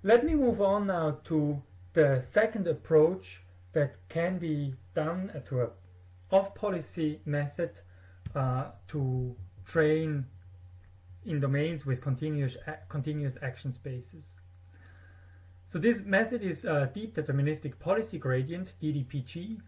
Let me move on now to the second approach that can be done to a off-policy method to train in domains with continuous action spaces. So this method is Deep Deterministic Policy Gradient, DDPG,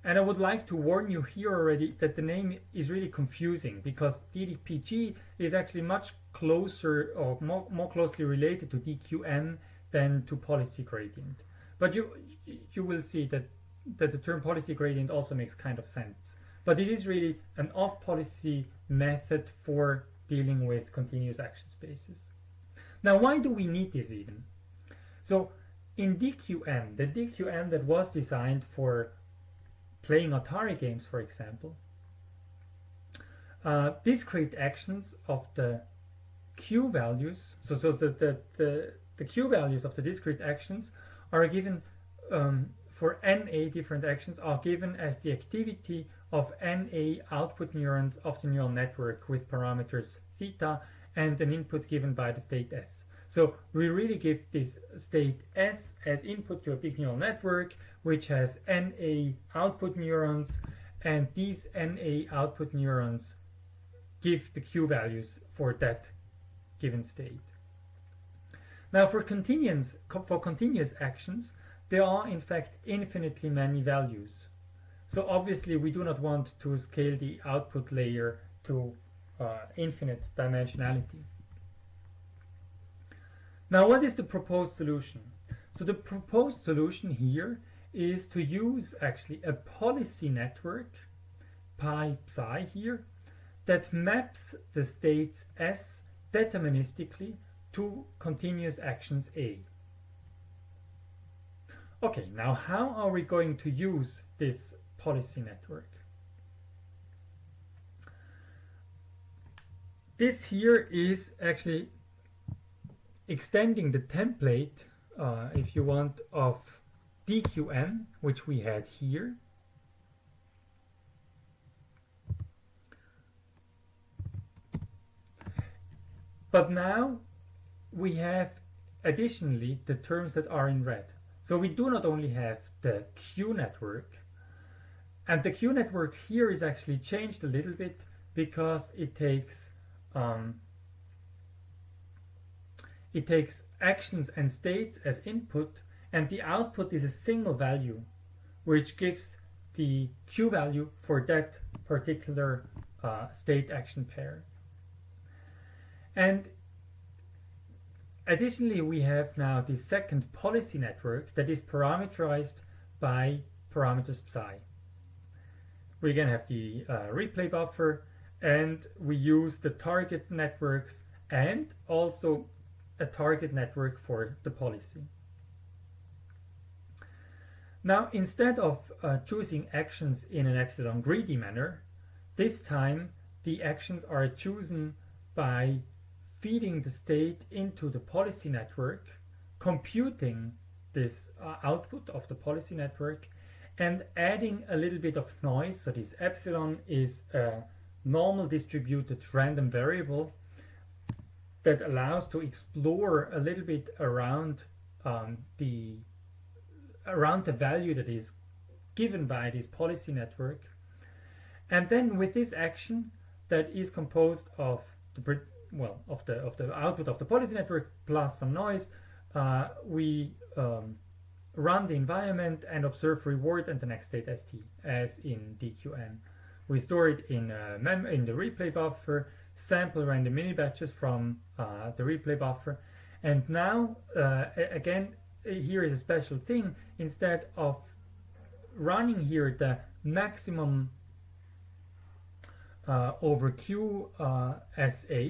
and I would like to warn you here already that the name is really confusing because DDPG is actually much closer or more closely related to DQN than to policy gradient. But you will see that the term policy gradient also makes kind of sense. But it is really an off-policy method for dealing with continuous action spaces. Now, why do we need this even? So in DQN, the DQN that was designed for playing Atari games, for example, discrete actions of the Q values, so the Q values of the discrete actions are given for NA different actions are given as the activity of NA output neurons of the neural network with parameters theta and an input given by the state S. So we really give this state S as input to a big neural network which has NA output neurons, and these NA output neurons give the Q values for that given state. Now for continuous actions, there are in fact infinitely many values. So obviously we do not want to scale the output layer to infinite dimensionality. Now what is the proposed solution? So the proposed solution here is to use actually a policy network, pi psi here, that maps the states S deterministically to continuous actions A. Okay, now how are we going to use this policy network? This here is actually extending the template, if you want, of DQN, which we had here. But now we have additionally the terms that are in red. So we do not only have the Q network, and the Q network here is actually changed a little bit because it takes actions and states as input, and the output is a single value which gives the Q value for that particular state action pair. And additionally, we have now the second policy network that is parameterized by parameters psi. We again have the replay buffer, and we use the target networks and also a target network for the policy. Now, instead of choosing actions in an epsilon greedy manner, this time the actions are chosen by feeding the state into the policy network, computing this output of the policy network, and adding a little bit of noise. So this epsilon is a normal distributed random variable that allows to explore a little bit around the value that is given by this policy network. And then with this action that is composed of the output of the policy network plus some noise, we run the environment and observe reward and the next state st as in DQN. We store it in the replay buffer, sample random mini batches from the replay buffer, and now again here is a special thing. Instead of running here the maximum over Q SA,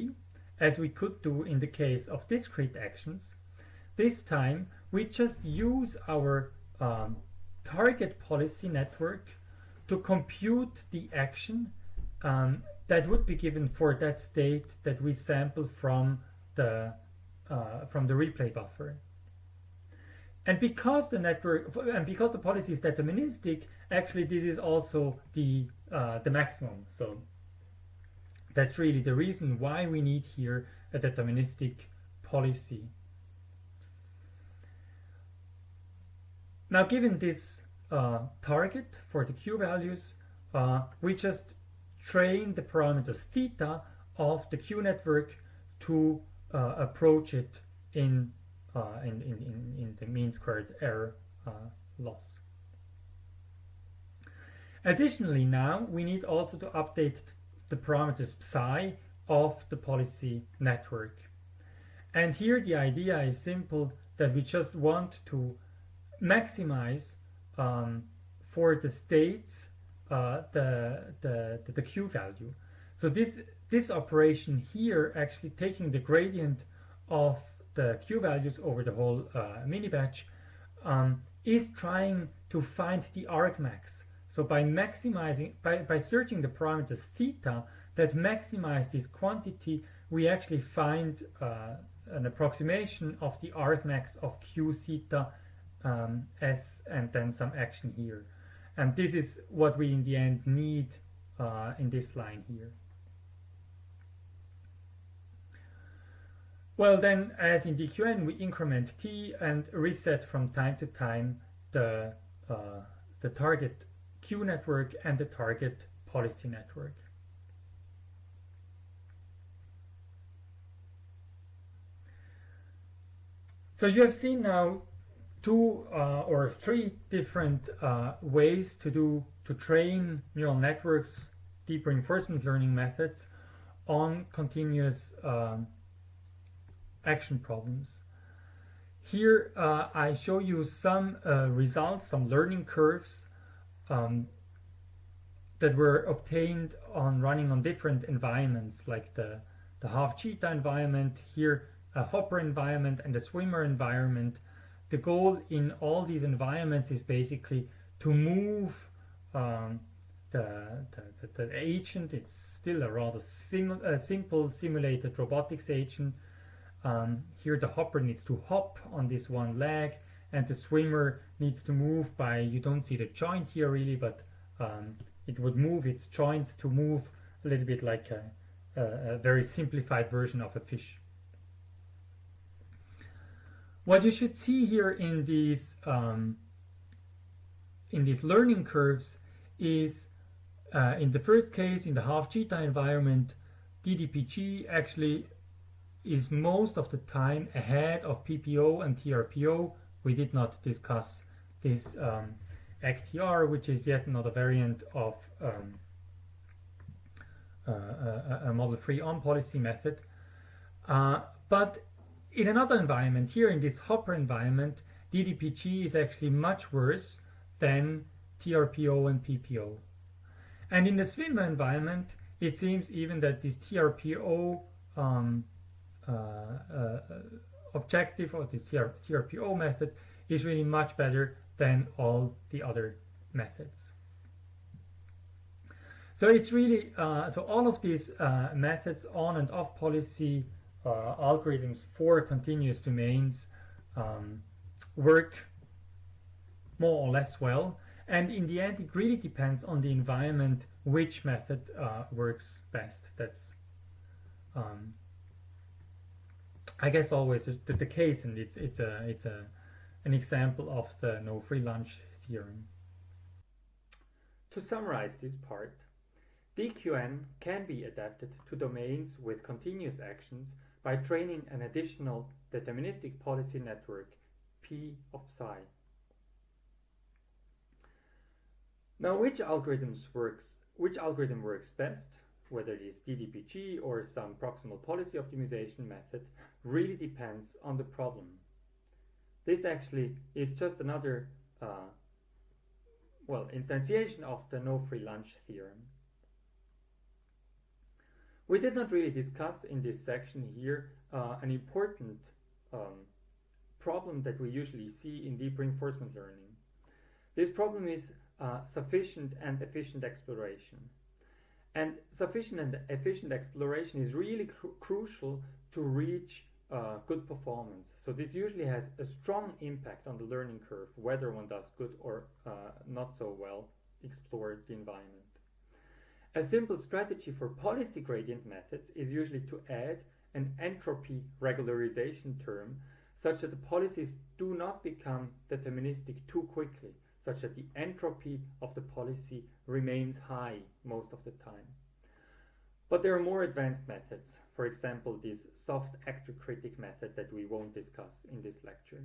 as we could do in the case of discrete actions, this time we just use our target policy network to compute the action that would be given for that state that we sample from the replay buffer. And because the network and because the policy is deterministic, actually this is also the maximum. So that's really the reason why we need here a deterministic policy. Now, given this target for the Q values, we just train the parameters theta of the Q network to approach it in the mean squared error loss. Additionally, now we need also to update the parameters psi of the policy network. And here the idea is simple, that we just want to maximize for the states the Q value. So this operation here, actually taking the gradient of the Q values over the whole mini batch, is trying to find the argmax. So by maximizing, by searching the parameters theta that maximize this quantity, we actually find an approximation of the argmax of Q theta S and then some action here. And this is what we in the end need in this line here. Well, then, as in DQN, we increment t and reset from time to time the target Q network and the target policy network. So you have seen now 2 or 3 different ways to train neural networks, deep reinforcement learning methods, on continuous action problems. Here I show you some results, some learning curves that were obtained on running on different environments, like the half cheetah environment, here a hopper environment and a swimmer environment. The goal in all these environments is basically to move the agent. It's still a rather simple simulated robotics agent. Here the hopper needs to hop on this one leg, and the swimmer needs to move by, you don't see the joint here really, but it would move its joints to move a little bit like a very simplified version of a fish. What you should see here in these learning curves is, in the first case, in the half cheetah environment, DDPG actually is most of the time ahead of PPO and TRPO. We did not discuss this ACTR, which is yet another variant of a model-free on-policy method. But in another environment, here in this hopper environment, DDPG is actually much worse than TRPO and PPO. And in the swimmer environment, it seems even that this TRPO objective, or this TRPO method, is really much better than all the other methods. So it's really, so all of these methods, on and off policy algorithms for continuous domains, work more or less well. And in the end, it really depends on the environment which method works best. That's, I guess, always the case, and it's an example of the no free lunch theorem. To summarize this part, DQN can be adapted to domains with continuous actions by training an additional deterministic policy network, P of psi. Now, which algorithm works best, whether it is DDPG or some proximal policy optimization method, really depends on the problem. This actually is just another instantiation of the no free lunch theorem. We did not really discuss in this section here an important problem that we usually see in deep reinforcement learning. This problem is sufficient and efficient exploration. And sufficient and efficient exploration is really crucial to reach good performance. So this usually has a strong impact on the learning curve, whether one does good or not so well explore the environment. A simple strategy for policy gradient methods is usually to add an entropy regularization term such that the policies do not become deterministic too quickly, such that the entropy of the policy remains high most of the time. But there are more advanced methods, for example this soft actor critic method that we won't discuss in this lecture.